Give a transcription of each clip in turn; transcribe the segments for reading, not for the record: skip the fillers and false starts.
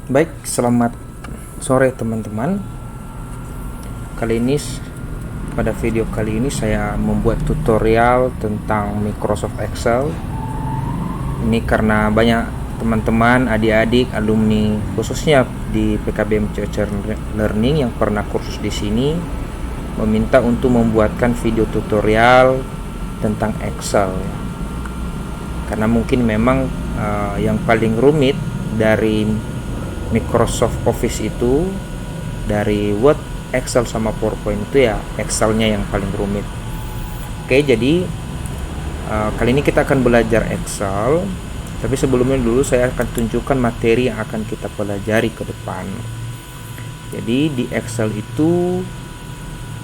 Baik, selamat sore teman-teman. Pada video kali ini saya membuat tutorial tentang Microsoft Excel. Ini karena banyak teman-teman, adik-adik, alumni khususnya di PKBM COC Learning yang pernah kursus di sini meminta untuk membuatkan video tutorial tentang Excel. Karena mungkin memang yang paling rumit dari Microsoft Office itu, dari Word, Excel sama PowerPoint itu ya Excelnya yang paling rumit. Oke, jadi kali ini kita akan belajar Excel. Tapi sebelumnya dulu saya akan tunjukkan materi yang akan kita pelajari ke depan. Jadi di Excel itu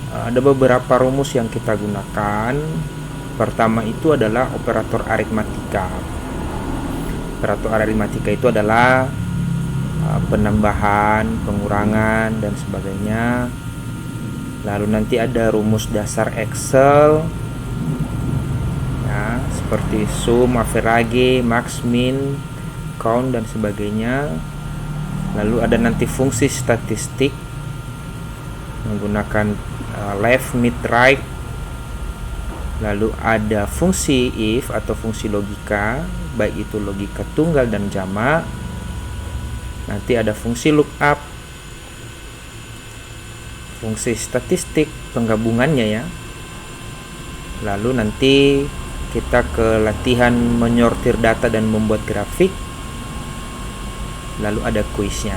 ada beberapa rumus yang kita gunakan. Pertama itu adalah operator aritmatika. Operator aritmatika itu adalah penambahan, pengurangan, dan sebagainya. Lalu nanti ada rumus dasar Excel ya, seperti sum, average, max, min, count, dan sebagainya. Lalu ada nanti fungsi statistik menggunakan left, mid, right. Lalu ada fungsi if atau fungsi logika, baik itu logika tunggal dan jamak. Nanti ada fungsi lookup, fungsi statistik penggabungannya ya. Lalu nanti kita ke latihan menyortir data dan membuat grafik. Lalu ada kuisnya.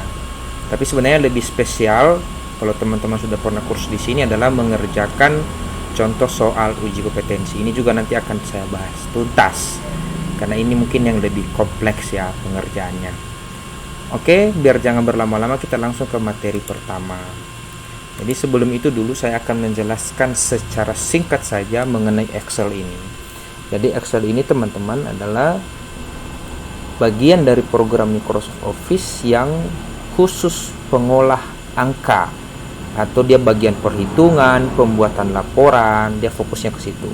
Tapi sebenarnya lebih spesial kalau teman-teman sudah pernah kursus di sini adalah mengerjakan contoh soal uji kompetensi. Ini juga nanti akan saya bahas tuntas karena ini mungkin yang lebih kompleks ya pengerjaannya. Oke, biar jangan berlama-lama kita langsung ke materi pertama. Jadi sebelum itu dulu saya akan menjelaskan secara singkat saja mengenai Excel ini. Jadi Excel ini teman-teman adalah bagian dari program Microsoft Office yang khusus pengolah angka, atau dia bagian perhitungan, pembuatan laporan, dia fokusnya ke situ.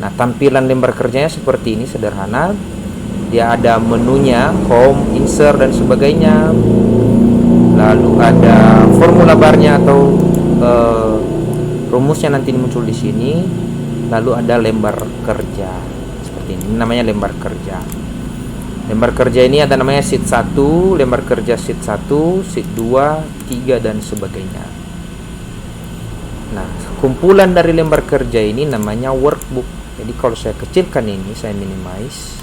Nah, tampilan lembar kerjanya seperti ini, sederhana. Dia ada menunya, home, insert, dan sebagainya. Lalu ada formula barnya atau rumusnya nanti muncul di sini. Lalu ada lembar kerja seperti ini. Ini namanya lembar kerja. Lembar kerja ini ada namanya sheet 1, lembar kerja sheet 1, sheet 2, 3, dan sebagainya. Nah, kumpulan dari lembar kerja ini namanya workbook. Jadi kalau saya kecilkan ini, saya minimize.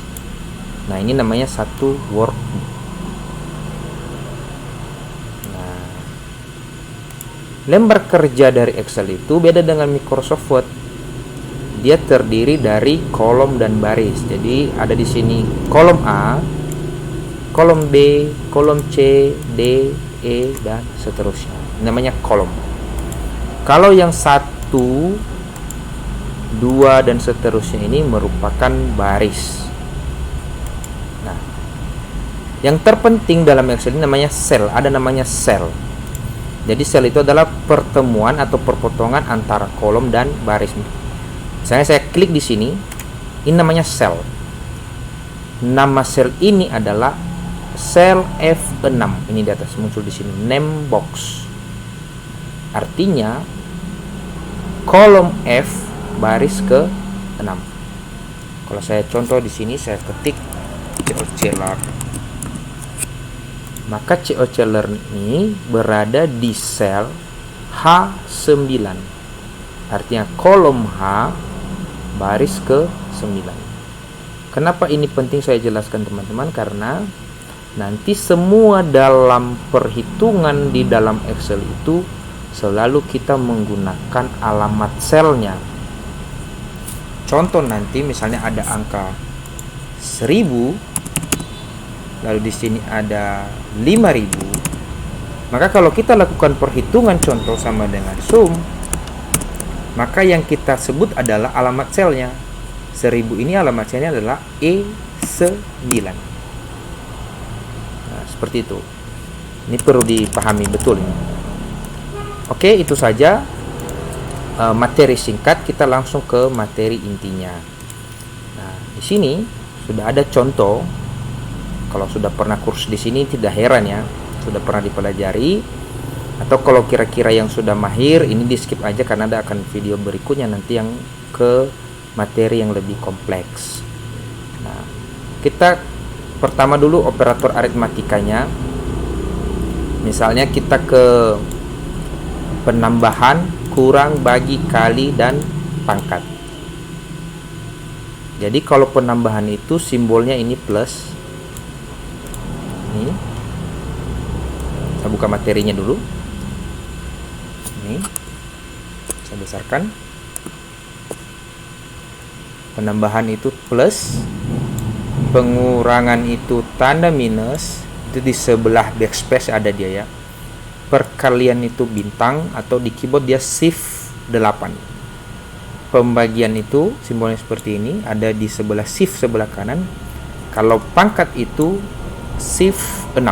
Nah, ini namanya satu workbook. Nah, lembar kerja dari Excel itu beda dengan Microsoft Word. Dia terdiri dari kolom dan baris. Jadi ada di sini kolom A, kolom B, kolom C, D, E, dan seterusnya. Namanya kolom. Kalau yang 1, 2, dan seterusnya ini merupakan baris. Nah, yang terpenting dalam Excel ini namanya sel. Ada namanya sel. Jadi sel itu adalah pertemuan atau perpotongan antara kolom dan baris. Misalnya saya klik di sini, ini namanya sel. Nama sel ini adalah sel F6. Ini di atas muncul di sini, name box. Artinya kolom F baris ke-6. Kalau saya contoh di sini, saya ketik COC Learn. Maka COC Learn ini berada di sel H9. Artinya kolom H baris ke-9. Kenapa ini penting saya jelaskan teman-teman? Karena nanti semua dalam perhitungan di dalam Excel itu selalu kita menggunakan alamat selnya. Contoh nanti misalnya ada angka 1000, lalu di sini ada 5000. Maka kalau kita lakukan perhitungan contoh sama dengan sum, maka yang kita sebut adalah alamat selnya. 1000 ini alamat selnya adalah E9. Nah, seperti itu. Ini perlu dipahami betul ini. Oke, itu saja materi singkat. Kita langsung ke materi intinya. Nah, di sini sudah ada contoh. Kalau sudah pernah kursus di sini tidak heran ya. sudah pernah dipelajari, atau kalau kira-kira yang sudah mahir, ini di skip aja karena ada akan video berikutnya nanti yang ke materi yang lebih kompleks. Nah, kita pertama dulu operator aritmatikanya. Misalnya kita ke penambahan, kurang, bagi, kali, dan pangkat. Jadi kalau penambahan itu simbolnya ini plus. Ini saya buka materinya dulu. Ini saya besarkan. Penambahan itu plus, pengurangan itu tanda minus, itu di sebelah backspace ada dia ya. Perkalian itu bintang, atau di keyboard dia shift 8. Pembagian itu simbolnya seperti ini, ada di sebelah shift sebelah kanan. Kalau pangkat itu shift 6.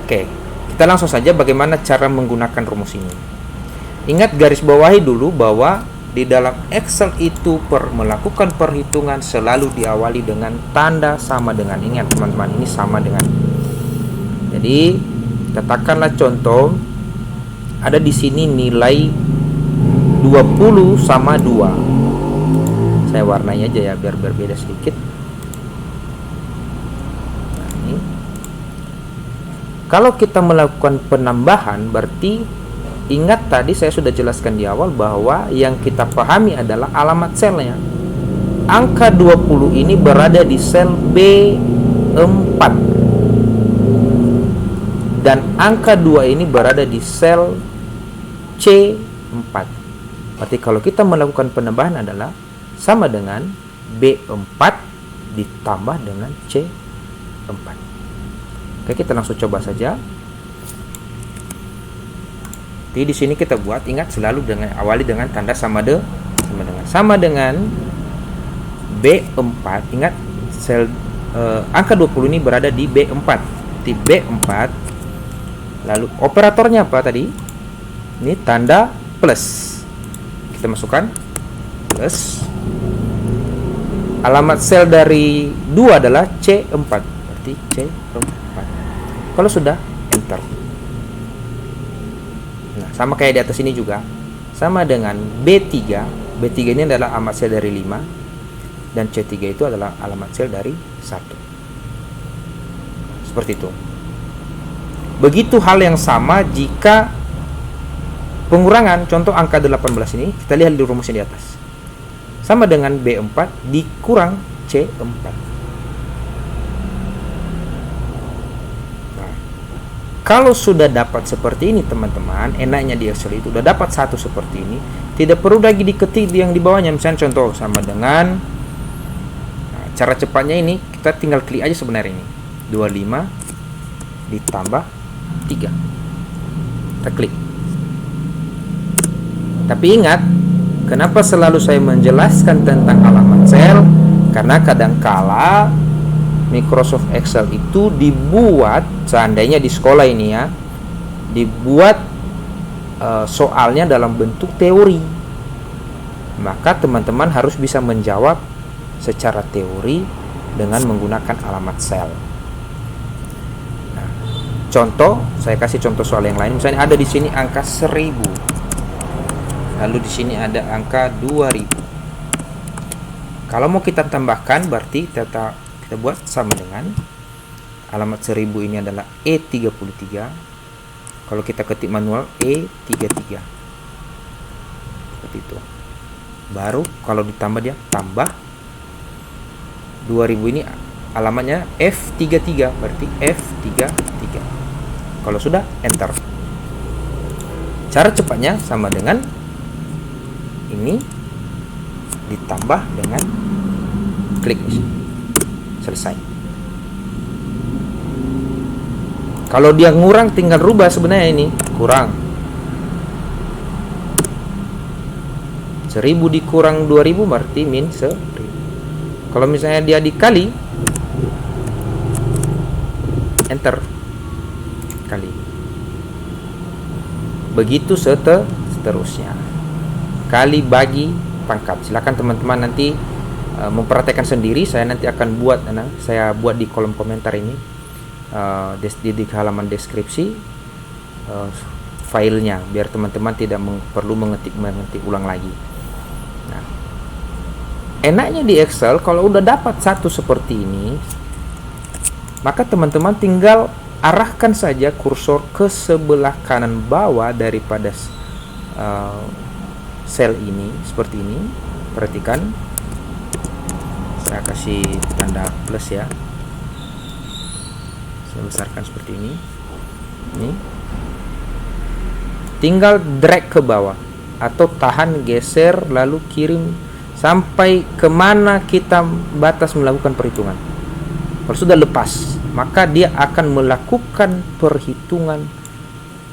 Oke, kita langsung saja bagaimana cara menggunakan rumus ini. Ingat, garis bawahi dulu bahwa di dalam Excel itu melakukan perhitungan selalu diawali dengan tanda sama dengan. Ingat teman-teman, ini sama dengan. Jadi katakanlah contoh, ada di sini nilai 20 sama 2. Saya warnai aja ya biar berbeda sedikit. Nah, ini. Kalau kita melakukan penambahan, berarti ingat tadi saya sudah jelaskan di awal bahwa yang kita pahami adalah alamat selnya. Angka 20 ini berada di sel B4 dan angka 2 ini berada di sel C4. Berarti kalau kita melakukan penambahan adalah sama dengan B4 ditambah dengan C4. Oke, kita langsung coba saja. Jadi di sini kita buat, ingat selalu dengan awali dengan tanda sama dengan B4. Ingat sel angka 20 ini berada di B4. Di B4. Lalu operatornya apa tadi? Ini tanda plus. Kita masukkan plus. Alamat sel dari 2 adalah C4. Berarti C4. Kalau sudah, enter. Nah, sama kayak di atas ini juga. Sama dengan B3. B3 ini adalah alamat sel dari 5. Dan C3 itu adalah alamat sel dari 1. Seperti itu. Begitu hal yang sama jika pengurangan, contoh angka 18 ini, kita lihat di rumusnya di atas. Sama dengan B4 dikurang C4. Kalau sudah dapat seperti ini teman-teman, enaknya di Excel itu udah dapat satu seperti ini, tidak perlu lagi diketik yang di bawahnya. Misalnya contoh sama dengan cara cepatnya ini, kita tinggal klik aja sebenarnya ini 25 ditambah 3, kita klik. Tapi ingat, kenapa selalu saya menjelaskan tentang alamat sel? Karena kadangkala Microsoft Excel itu dibuat, seandainya di sekolah ini ya, dibuat soalnya dalam bentuk teori. Maka teman-teman harus bisa menjawab secara teori dengan menggunakan alamat sel. Nah, contoh, saya kasih contoh soal yang lain. Misalnya ada di sini angka 1000. Lalu di sini ada angka 2000. Kalau mau kita tambahkan, berarti kita buat sama dengan alamat 1000 ini adalah E33. Kalau kita ketik manual E33 seperti itu. Baru kalau ditambah dia tambah 2000 ini alamatnya F33, berarti F33. Kalau sudah, enter. Cara cepatnya sama dengan ini ditambah dengan klik di sini. Selesai. Kalau dia ngurang, tinggal rubah sebenarnya ini kurang. 1000 dikurang 2000 berarti min 1000. Kalau misalnya dia dikali, enter, kali. Begitu seterusnya. Kali, bagi, pangkat. Silakan teman-teman nanti mempraktekkan sendiri. Saya nanti akan buat, saya buat di kolom komentar ini di halaman deskripsi filenya, biar teman-teman tidak perlu mengetik ulang lagi. Nah, enaknya di Excel kalau udah dapat satu seperti ini, maka teman-teman tinggal arahkan saja kursor ke sebelah kanan bawah daripada sel ini, seperti ini. Perhatikan, saya kasih tanda plus ya, saya besarkan seperti ini. Tinggal drag ke bawah atau tahan, geser, lalu kirim sampai kemana kita batas melakukan perhitungan. Kalau sudah lepas, maka dia akan melakukan perhitungan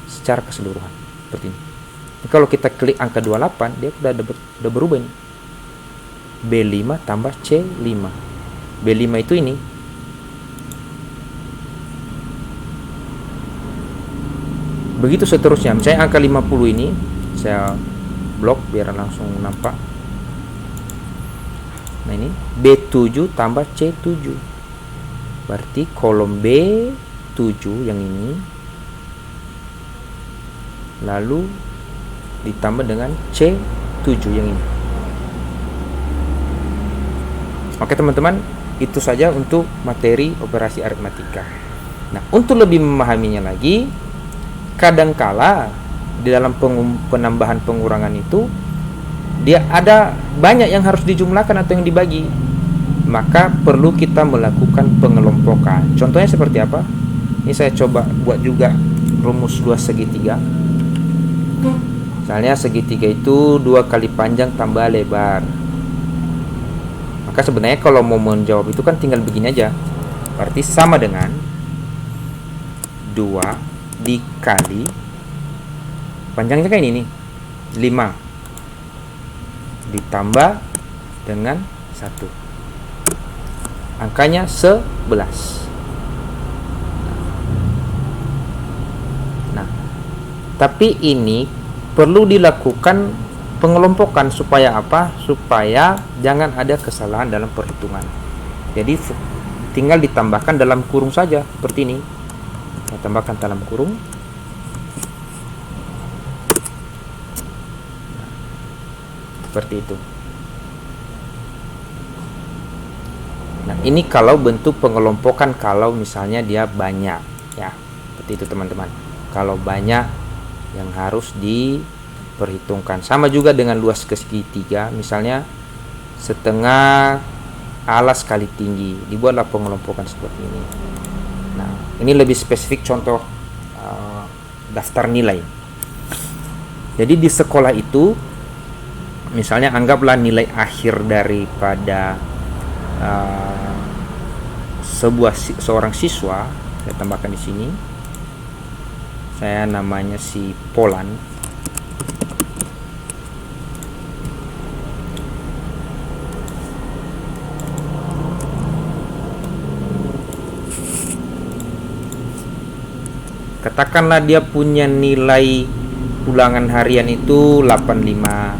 secara keseluruhan seperti ini. Kalau kita klik angka 28, dia udah berubah ini. B5 tambah C5. B5 itu ini. Begitu seterusnya. Misalnya angka 50 ini saya blok biar langsung nampak. Nah, ini B7 tambah C7. Berarti kolom B7 yang ini lalu ditambah dengan C7 yang ini. Oke teman-teman, itu saja untuk materi operasi aritmatika. Nah, untuk lebih memahaminya lagi, kadangkala di dalam penambahan pengurangan itu dia ada banyak yang harus dijumlahkan atau yang dibagi, maka perlu kita melakukan pengelompokan. Contohnya seperti apa? Ini saya coba buat juga rumus 2 segitiga. Misalnya segitiga itu 2 kali panjang tambah lebar. Maka sebenarnya kalau mau menjawab itu kan tinggal begini aja. Berarti sama dengan 2 dikali panjangnya kan ini nih 5 ditambah dengan 1, angkanya 11. Nah, tapi ini perlu dilakukan pengelompokan supaya apa? Supaya jangan ada kesalahan dalam perhitungan. Jadi tinggal ditambahkan dalam kurung saja seperti ini. Saya tambahkan dalam kurung. Seperti itu. Nah, ini kalau bentuk pengelompokan, kalau misalnya dia banyak ya. Seperti itu teman-teman. Kalau banyak yang harus diperhitungkan. Sama juga dengan luas segitiga, misalnya setengah alas kali tinggi, dibuatlah pengelompokan seperti ini. Nah, ini lebih spesifik contoh daftar nilai. Jadi di sekolah itu, misalnya anggaplah nilai akhir daripada seorang siswa, saya tambahkan di sini. Saya namanya si Polan. Katakanlah dia punya nilai ulangan harian itu 85,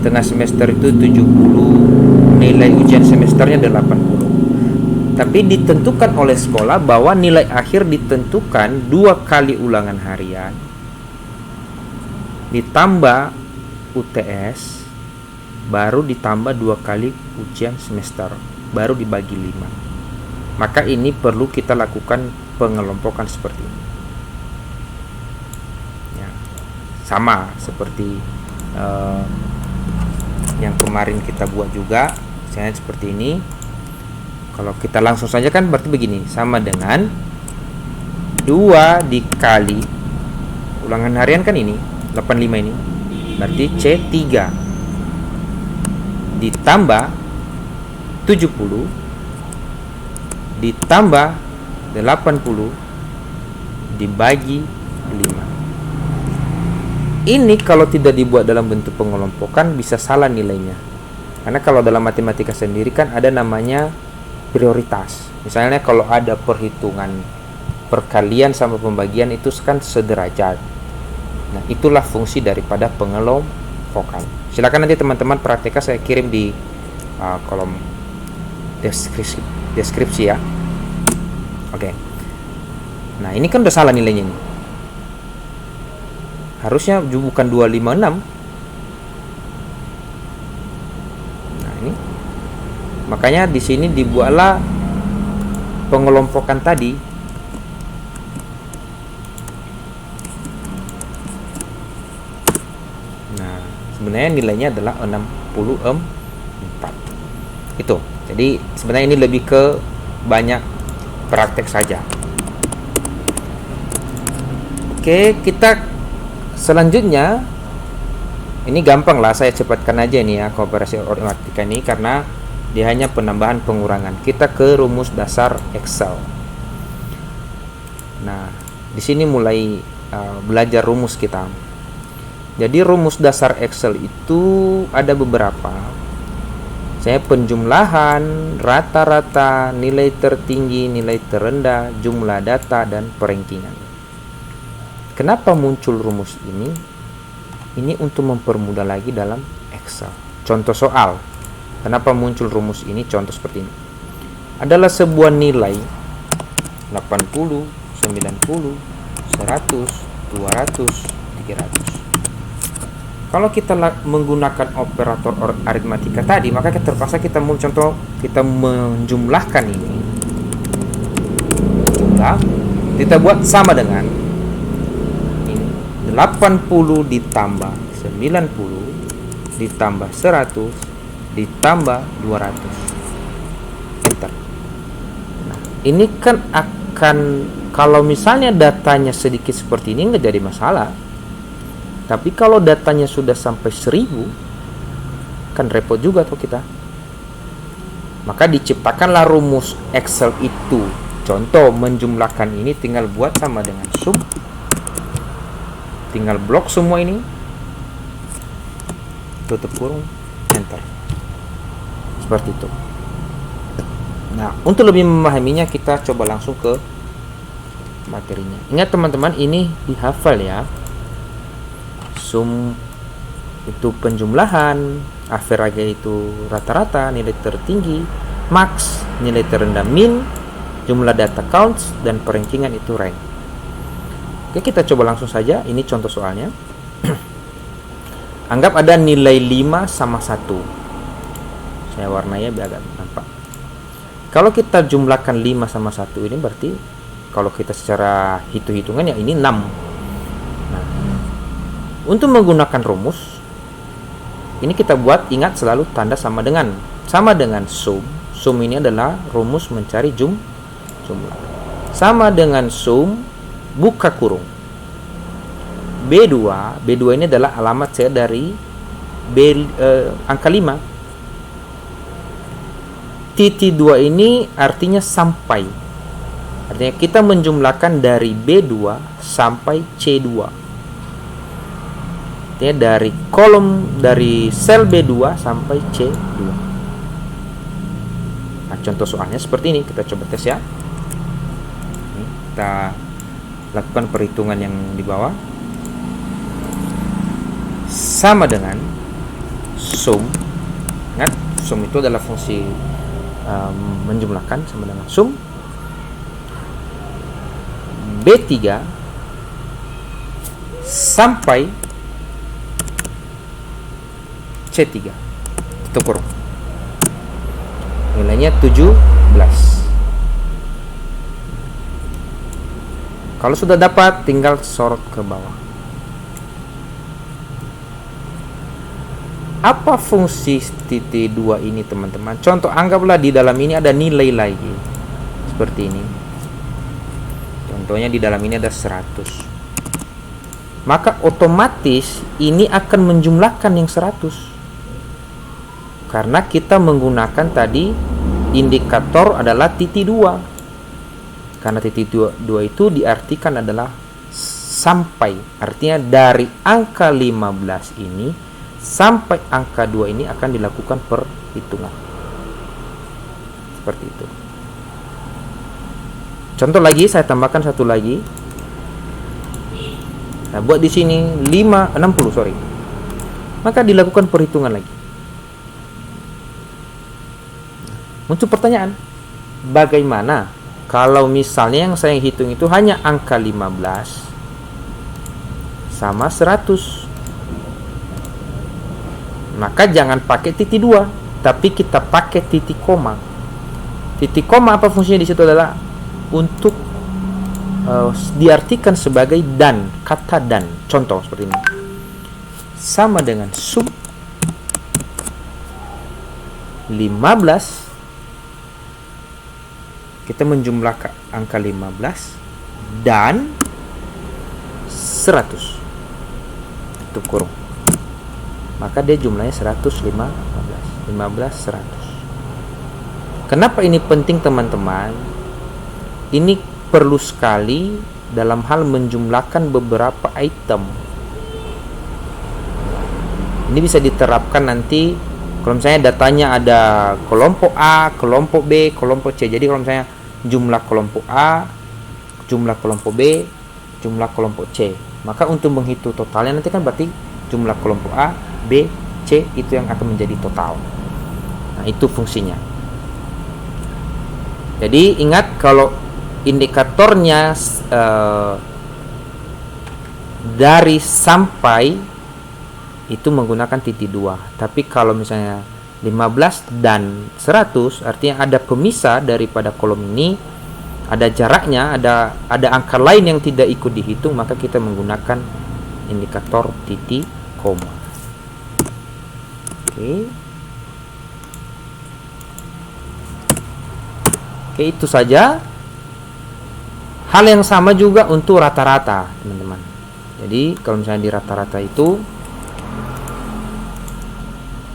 tengah semester itu 70, nilai ujian semesternya 80. Tapi ditentukan oleh sekolah bahwa nilai akhir ditentukan 2 kali ulangan harian ditambah UTS, baru ditambah 2 kali ujian semester, baru dibagi 5. Maka ini perlu kita lakukan pengelompokan seperti ini ya. Sama seperti yang kemarin kita buat juga, misalnya seperti ini. Kalau kita langsung saja kan berarti begini, sama dengan 2 dikali ulangan harian kan ini 85, ini berarti C3 ditambah 70 ditambah 80 dibagi 5. Ini kalau tidak dibuat dalam bentuk pengelompokan bisa salah nilainya. Karena kalau dalam matematika sendiri kan ada namanya prioritas. Misalnya kalau ada perhitungan perkalian sama pembagian itu kan sederajat. Nah, itulah fungsi daripada pengelompokan. Silakan nanti teman-teman praktekkan, saya kirim di kolom deskripsi ya. Oke. Nah, ini kan udah salah nilainya ini. Harusnya bukan 256. Nah, ini. Makanya di sini dibuatlah pengelompokan tadi. Nah, sebenarnya nilainya adalah 64. Itu. Jadi sebenarnya ini lebih ke banyak praktek saja. Oke, kita selanjutnya, ini gampang lah, saya cepatkan aja nih ya operasi aritmatika ini karena dia hanya penambahan pengurangan. Kita ke rumus dasar Excel. Nah, di sini mulai belajar rumus kita. Jadi rumus dasar Excel itu ada beberapa. Saya penjumlahan, rata-rata, nilai tertinggi, nilai terendah, jumlah data, dan perankingan. Kenapa muncul rumus ini? Ini untuk mempermudah lagi dalam Excel. Contoh soal. Kenapa muncul rumus ini? Contoh seperti ini. Adalah sebuah nilai 80, 90, 100, 200, 300. Kalau kita menggunakan operator aritmatika tadi, maka terpaksa kita contoh kita menjumlahkan ini. Jumlah kita buat sama dengan 80 ditambah 90 ditambah 100 ditambah 200. Enter. Nah, ini kan akan, kalau misalnya datanya sedikit seperti ini nggak jadi masalah. Tapi kalau datanya sudah sampai 1000, kan repot juga tuh kita. Maka diciptakanlah rumus Excel itu. Contoh menjumlahkan ini tinggal buat sama dengan sum. Tinggal blok semua ini, tutup kurung, enter. Seperti itu. Nah, untuk lebih memahaminya kita coba langsung ke materinya. Ingat teman-teman, ini dihafal ya. Sum itu penjumlahan, average itu rata-rata, nilai tertinggi, max nilai terendah, min jumlah data counts, dan perankingan itu rank. Oke, kita coba langsung saja. Ini contoh soalnya. Anggap ada nilai 5 sama 1. Saya warnanya biar agak nampak. Kalau kita jumlahkan 5 sama 1 ini berarti kalau kita secara hitung-hitungan ya ini 6. Nah, untuk menggunakan rumus ini kita buat, ingat selalu tanda sama dengan sum. Sum ini adalah rumus mencari jumlah. Sama dengan sum buka kurung. B2 ini adalah alamat saya dari angka 5. Titik 2 ini artinya sampai. Artinya kita menjumlahkan dari B2 sampai C2. Artinya dari dari sel B2 sampai C2. Nah, contoh soalnya seperti ini. Kita coba tes ya. Kita lakukan perhitungan yang di bawah. Sama dengan sum. Ingat, sum itu adalah fungsi menjumlahkan, sama dengan sum B3 sampai C3. Tutup kurung. Nilainya 17. Kalau sudah dapat, tinggal sorot ke bawah. Apa fungsi titik 2 ini teman-teman? Contoh, anggaplah di dalam ini ada nilai lagi. Seperti ini. Contohnya di dalam ini ada 100. Maka otomatis ini akan menjumlahkan yang 100. Karena kita menggunakan tadi indikator adalah titik 2. Karena titik 2 itu diartikan adalah sampai. Artinya dari angka 15 ini sampai angka 2 ini akan dilakukan perhitungan. Seperti itu. Contoh lagi, saya tambahkan satu lagi. Nah, buat di sini 60, sorry. Maka dilakukan perhitungan lagi. Muncul pertanyaan, bagaimana Kalau misalnya yang saya hitung itu hanya angka 15 sama 100, maka jangan pakai titik 2, tapi kita pakai titik koma. Titik koma apa fungsinya di situ adalah untuk diartikan sebagai dan, kata dan. Contoh seperti ini. Sama dengan sum 15, kita menjumlahkan angka 15 dan 100 tutup kurung, maka dia jumlahnya 115. 100. Kenapa ini penting teman-teman? Ini perlu sekali dalam hal menjumlahkan beberapa item. Ini bisa diterapkan nanti kalau misalnya datanya ada kelompok A, kelompok B, kelompok C. Jadi kalau misalnya jumlah kelompok A, jumlah kelompok B, jumlah kelompok C, maka untuk menghitung totalnya nanti kan berarti jumlah kelompok A, B, C itu yang akan menjadi total. Nah, itu fungsinya. Jadi ingat, kalau indikatornya dari sampai itu menggunakan titik 2. Tapi kalau misalnya 15 dan 100, artinya ada pemisah daripada kolom ini, ada jaraknya, ada angka lain yang tidak ikut dihitung, maka kita menggunakan indikator titik koma. Oke, itu saja. Hal yang sama juga untuk rata-rata, teman-teman. Jadi kalau misalnya di rata-rata itu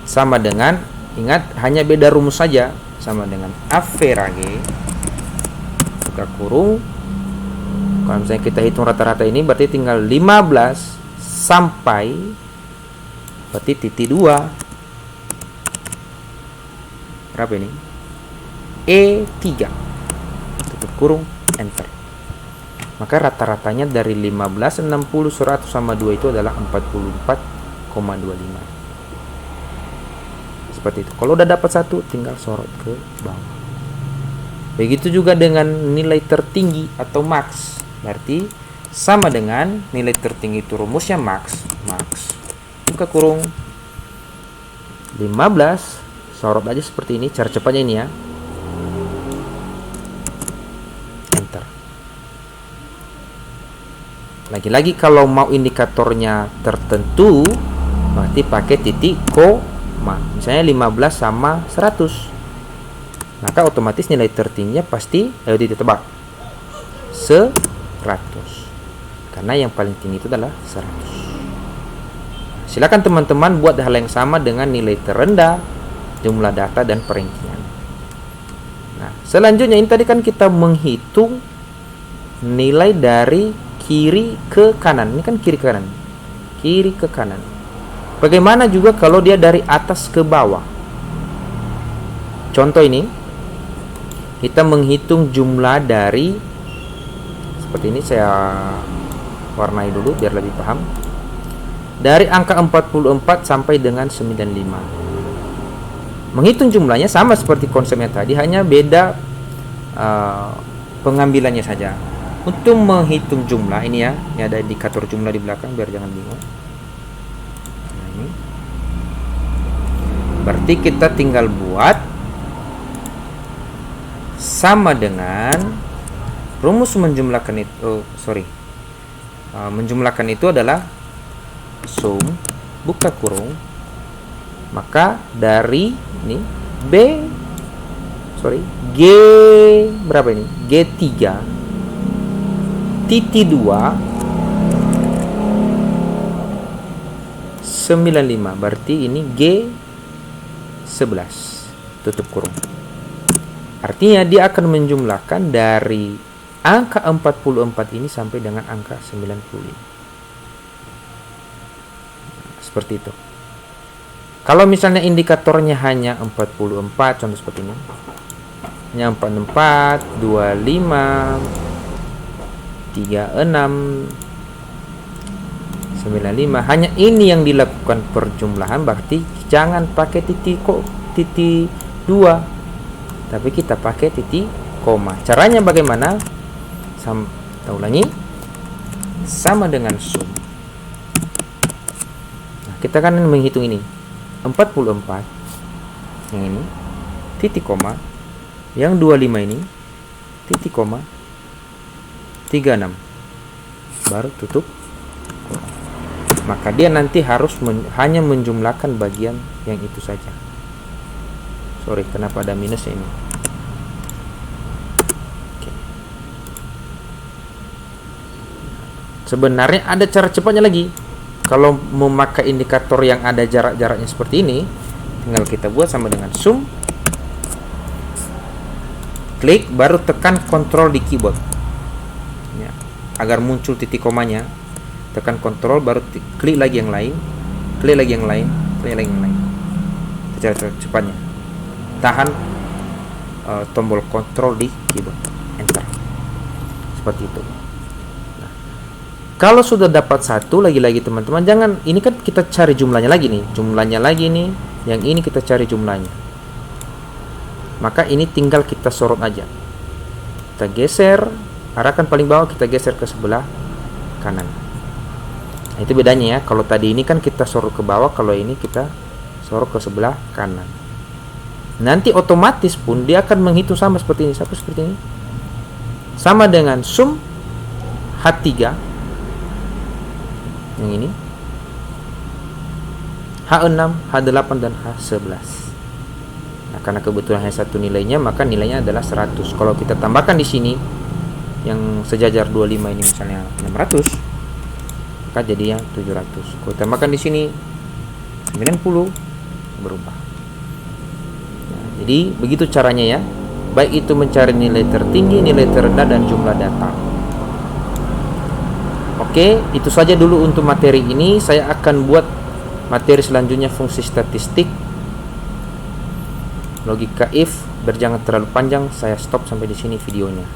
sama dengan, ingat hanya beda rumus saja, sama dengan average buka kurung. Kalau misalnya kita hitung rata-rata ini berarti tinggal 15 sampai berarti titik 2 berapa ini? E3 tutup kurung, enter. Maka rata-ratanya dari 15, 60, 100 sama 2 itu adalah 44,25. Seperti itu. Kalau udah dapat satu, tinggal sorot ke bawah. Begitu juga dengan nilai tertinggi atau max. Berarti sama dengan nilai tertinggi itu rumusnya max. Buka kurung 15, sorot aja seperti ini. Cara cepatnya ini ya. Enter. Lagi-lagi kalau mau indikatornya tertentu, berarti pakai titik koma. Misalnya 15 sama 100, maka otomatis nilai tertingginya pasti, ayo ditebak, 100, karena yang paling tinggi itu adalah 100. Silakan teman-teman buat hal yang sama dengan nilai terendah, jumlah data, dan perankingan. Nah, selanjutnya ini tadi kan kita menghitung nilai dari kiri ke kanan. Ini kan kiri ke kanan, kiri ke kanan. Bagaimana juga kalau dia dari atas ke bawah? Contoh ini, kita menghitung jumlah dari, seperti ini saya warnai dulu biar lebih paham. Dari angka 44 sampai dengan 95. Menghitung jumlahnya sama seperti konsepnya tadi, hanya beda pengambilannya saja. Untuk menghitung jumlah ini ya, ini ada indikator jumlah di belakang biar jangan bingung. Berarti kita tinggal buat sama dengan rumus menjumlahkan itu. Menjumlahkan itu adalah sum buka kurung, maka dari ini G berapa ini? G3 titik 2 95, berarti ini G11 tutup kurung. Artinya dia akan menjumlahkan dari angka 44 ini sampai dengan angka 95. Seperti itu. Kalau misalnya indikatornya hanya 44, contoh seperti ini. Hanya 44, 25, 36, 95, hanya ini yang dilakukan perjumlahan, berarti jangan pakai titik 2, tapi kita pakai titik koma. Caranya bagaimana? Kita ulangi. Sama dengan sum. Nah, kita kan menghitung ini. 44 yang ini titik koma, yang 25 ini titik koma, 36 baru tutup koma. Maka dia nanti harus hanya menjumlahkan bagian yang itu saja. Sorry, kenapa ada minusnya ini? Oke. Sebenarnya ada cara cepatnya lagi. Kalau memakai indikator yang ada jarak-jaraknya seperti ini, tinggal kita buat sama dengan sum, klik, baru tekan kontrol di keyboard ya, agar muncul titik komanya. Tekan kontrol, baru klik lagi yang lain, klik lagi yang lain, klik lagi yang lain. Cara cepatnya, tahan tombol kontrol di keyboard, enter, seperti itu. Kalau sudah dapat satu, lagi-lagi teman-teman, jangan, ini kan kita cari jumlahnya lagi nih, yang ini kita cari jumlahnya. Maka ini tinggal kita sorot aja. Kita geser, arahkan paling bawah, kita geser ke sebelah kanan. Nah, itu bedanya ya. Kalau tadi ini kan kita sorot ke bawah, kalau ini kita sorot ke sebelah kanan. Nanti otomatis pun dia akan menghitung sama seperti ini, seperti ini. Sama dengan sum H3 yang ini, H6, H8 dan H11. Nah, karena kebetulan hanya satu nilainya, maka nilainya adalah 100. Kalau kita tambahkan di sini yang sejajar 25 ini misalnya 600, maka jadi yang 700. Kalau tambahkan di sini 90, berubah. Nah, jadi begitu caranya ya. Baik itu mencari nilai tertinggi, nilai terendah, dan jumlah data. Oke, itu saja dulu untuk materi ini. Saya akan buat materi selanjutnya fungsi statistik, logika if. Berjangan terlalu panjang, saya stop sampai di sini videonya.